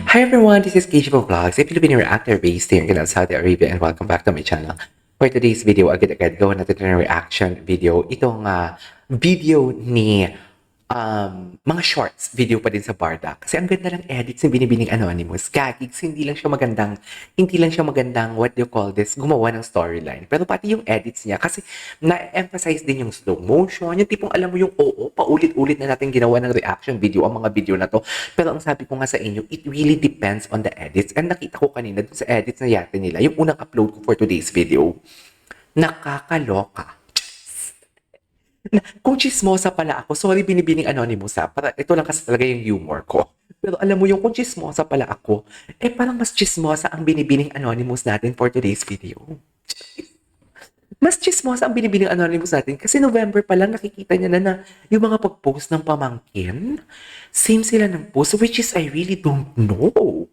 Hi everyone, this is Keisha Vlogs, a Filipino reactor based here in Saudi Arabia, and welcome back to my channel. For today's video, agad-agad gawa natin ng reaction video. Itong video ni mga shorts video pa din sa Barda. Kasi ang ganda ng edits ng Binibining Anonymous. Gagigs, hindi lang siya magandang, what do you call this, gumawa ng storyline. Pero pati yung edits niya, kasi na-emphasize din yung slow motion, yung tipong alam mo yung oo, paulit-ulit na natin ginawa ng reaction video ang mga video na to. Pero ang sabi ko nga sa inyo, it really depends on the edits. And nakita ko kanina dun sa edits na yate nila, yung unang upload ko for today's video, nakakaloka. Kung chismosa pala ako, sorry Binibining Anonymous para ito lang kasi talaga yung humor ko. Pero alam mo yung kung chismosa pala ako, parang mas chismosa ang Binibining Anonymous natin for today's video. Mas chismosa ang Binibining Anonymous natin kasi November pa lang nakikita niya na yung mga pag-post ng pamangkin, same sila ng post, which is I really don't know.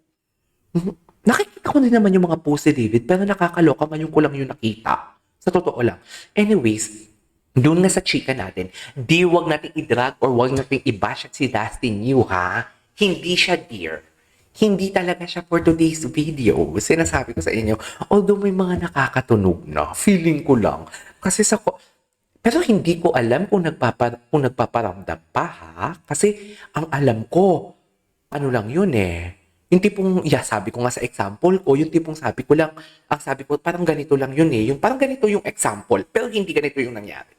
Nakikita ko din naman yung mga post ni David, pero nakakaloka, ngayon ko lang yung nakita. Sa totoo lang. Anyways, doon nga sa chika natin, wag natin i-drag or wag natin i-bash at si Dustin Yu, ha? Hindi siya dear. Hindi talaga siya for today's video. Sinasabi ko sa inyo, although may mga nakakatunog na, feeling ko lang. Kasi pero hindi ko alam kung nagpaparamdam pa, ha? Kasi ang alam ko, ano lang yun yung tipong, sabi ko nga sa example ko, yung tipong sabi ko lang, ang sabi ko, parang ganito lang yun yung parang ganito yung example, pero hindi ganito yung nangyari.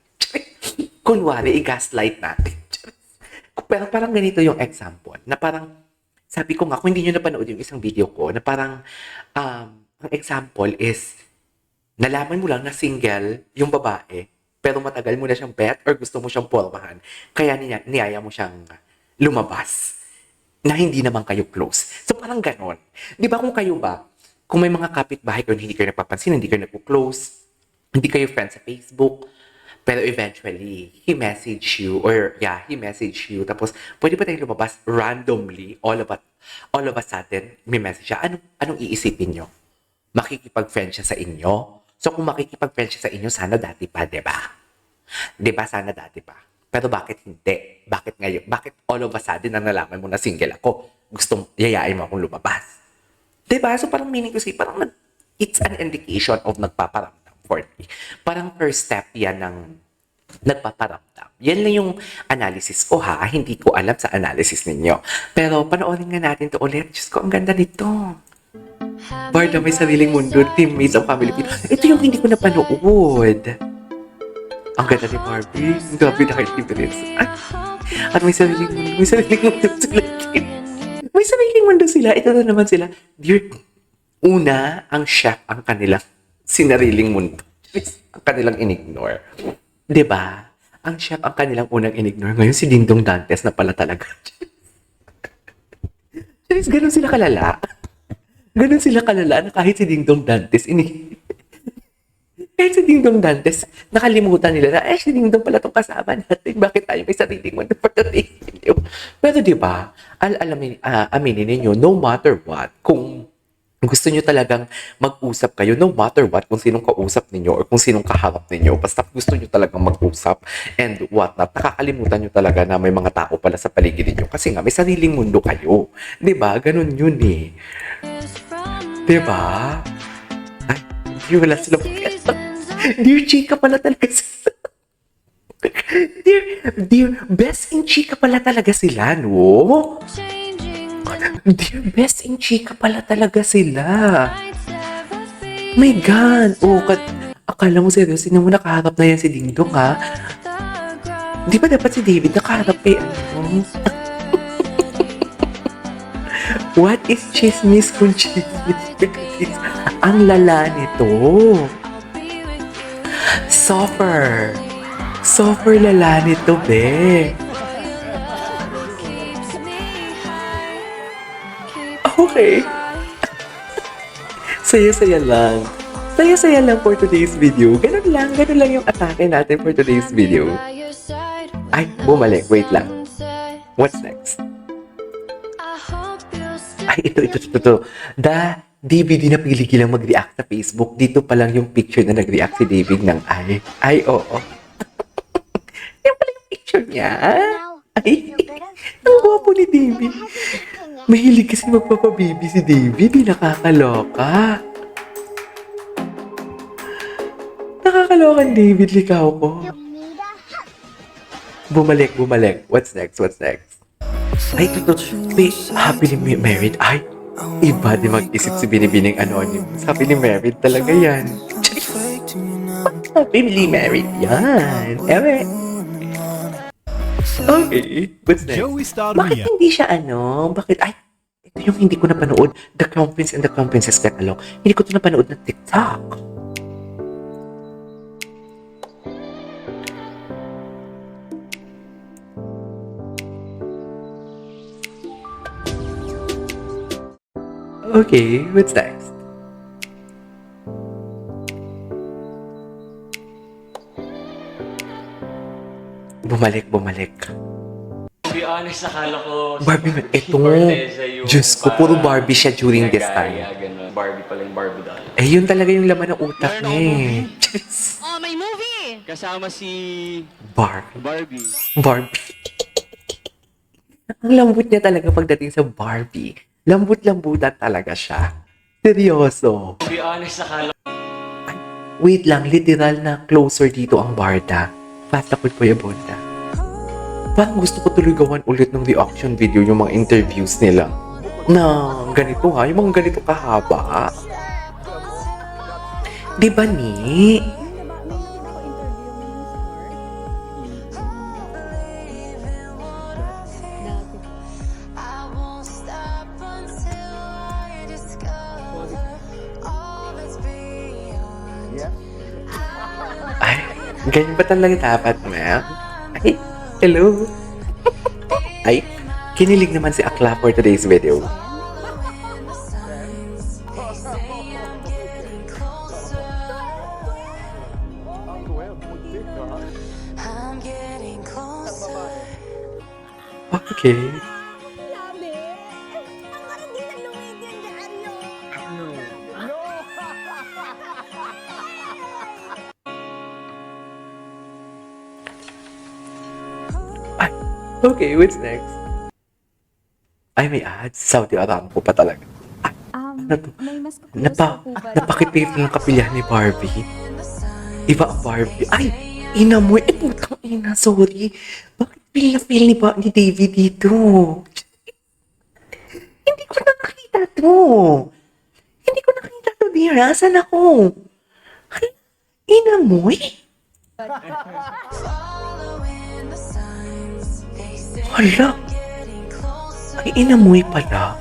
Kunwari, i-gaslight natin. Pero parang ganito yung example, na parang, sabi ko nga, kung hindi nyo napanood yung isang video ko, na parang, ang example is, nalaman mo lang na single yung babae, pero matagal mo na siyang bet or gusto mo siyang pormahan, kaya niyaya mo siyang lumabas na hindi naman kayo close. So parang ganon. Di ba kung kayo ba, kung may mga kapitbahay kayo hindi kayo nagpapansin, hindi kayo nagpo-close, hindi kayo friends sa Facebook, pero eventually, he message you, tapos, pwede ba tayong lumabas randomly, all of a sudden, may message siya, anong iisipin nyo? Makikipag-friend siya sa inyo? So, kung makikipag-friend siya sa inyo, sana dati pa, di ba? Di ba, sana dati pa? Pero bakit hindi? Bakit ngayon? Bakit all of a sudden na nalaman mo na single ako? Yayain mo akong lumabas? Di ba? So, parang meaning ko parang it's an indication of nagpaparamdam for me. Parang first step yan ng nagpaparamdam. Yan lang yung analysis ko, ha. Hindi ko alam sa analysis ninyo. Pero panoorin nga natin to ulit. Diyos ko, ang ganda nito. Barda may sariling mundo, teammates ang family. Ito yung hindi ko napanood. Ang ganda ni Barbie. Ang gabi na kay Tiberis. At may sariling mundo sila. May sariling mundo sila. Ito na naman sila. Dear, una, ang chef ang kanilang sinariling mundo. Ang kanilang in-ignore. Diba? Ang chef ang kanilang unang in-ignore. Ngayon si Dingdong Dantes na pala talaga. Charis, ganun sila kalala. Ganun sila kalala na kahit si Dingdong Dantes kahit si Dingdong Dantes, nakalimutan nila na, si Dingdong pala itong kasama natin. Bakit tayo may sariling mundo for today's video? Pero diba, aminin ninyo, no matter what, kung gusto nyo talagang mag-usap kayo, no matter what, kung sinong kausap ninyo or kung sinong kaharap ninyo, basta gusto nyo talagang mag-usap and whatnot, nakakalimutan nyo talaga na may mga tao pala sa paligid ninyo kasi nga may sariling mundo kayo. Diba? Ganun yun Diba? Ay, hindi wala sila Dear Chika pala talaga sila. Dear best in Chika pala talaga sila, no? Dear best in Chika pala talaga sila. My God! Akala mo seryoso, sino mo nakaharap na yan si Dingdong, ha? Di ba dapat si David nakaharap kay ano? What is chismis kung chismis? Ang lala nito. Suffer lala nito, be. Okay. Saya-saya lang. Saya-saya lang for today's video. Ganun lang yung atake natin for today's video. Ay, bumalik. Wait lang. What's next? Ay, ito. DVD na piligilang mag-react sa Facebook. Dito pa lang yung picture na nag-react si David ng ay. Ay, oo. Yan pala yung picture niya. Ay, ang gwapo ni David. Mahilig kasi magpapababy si David. Di nakakaloka. Nakakalokan, David. Likaw ko. Bumalik. What's next? Ay, ito. Wait, happily married. Ay, iba di mag-isip si Binibining Anonymous. Happily married talaga yan. Happily married yan. Ewe. Okay, what's next? Joey Star Bakit Mia. hindi siya Bakit? Ay, ito yung hindi ko napanood. The Crown Prince and the Crown Princess Get Along. Hindi ko ito napanood ng TikTok. Okay, what's next? Bumalik. To be honest, akala ko Barbie, ito. Forteza yung Diyos ko, puro Barbie siya during this gaya, time. ganun. Barbie pala yung Barbie doll. Eh, yun talaga yung laman ng utak Meron niya akong eh. movie. Diyos. Oh, may movie! Kasama si Barbie. Barbie. Ang lambot niya talaga pagdating sa Barbie. Lambot-lambutan talaga siya. Seryoso. To be honest, akala Wait lang, literal na closer dito ang Barda. Fast ako po yung Bonda. Parang gusto ko tuloy gawan ulit ng reaction video yung mga interviews nila. Na ganito ha, yung mga ganito kahaba. Di ba ni? Ay, ganyan ba talaga dapat, ma'am? Ay, hello. Ay, kinilig naman si Akla for today's video. I'm getting closer. Okay. Sabi, ang parang di na lumigyan dyan, no? Ay, okay, what's next? Ay, may ads. Saudi Aramco pa talaga. Ano to? May mas close po ba? Napakipit ng kapilya ni Barbie. Iba ang Barbie. Ay, ina mo. Eh, putang ina, sorry. Bakit feel na feel ni David dito? Hindi ko na nakita to. Hindi ko nakita to, dear. Asan ako? Ay, ina mo eh. Following the signs, they say Hala, getting closer. ay inamoy pala.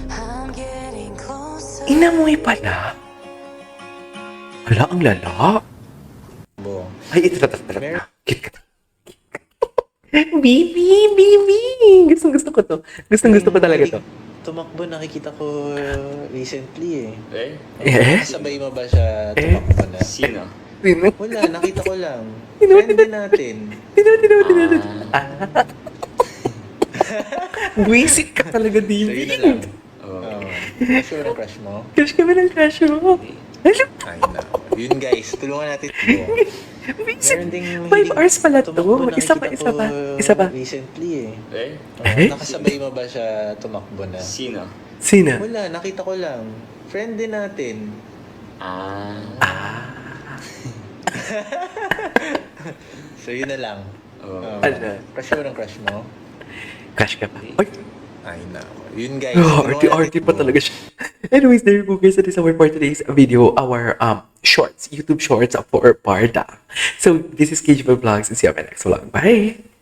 I'm getting closer. Inamoy pala. Hala, ang lala. Ay, ito. Kit ka. Baby. Gusto ko to. Gusto ko talaga to. Tumakbo, nakikita ko recently eh. Eh? Sabay mo ba siya tumakbo na? Sino? Sino? Wala, nakita ko lang. Friend din natin. Buisit ka talaga, So yun na David. lang. Oh. Sure na crush mo? Crush kami ng crush mo. Alam, Ay na. Yun guys, tulungan natin ito. buisit. Meron ding 5 hours pala to. tumakbo, Isa nakikita pa. ko Isa pa. Recently eh. Eh? Nakasabay mo ba siya tumakbo na? Sino? Sino? Wala, nakita ko lang. Friend din natin. So yun na lang. Oh. Ano? Crush mo ng crush mo? Crush ka pa. Ay, Ay na. Yun guys, oh, tulungan arty natin pa ito. talaga siya. Anyways, there you go guys. That is our for today's video. Our shorts, YouTube shorts for Barda. So, this is KGV Vlogs and see you on my next vlog. Bye!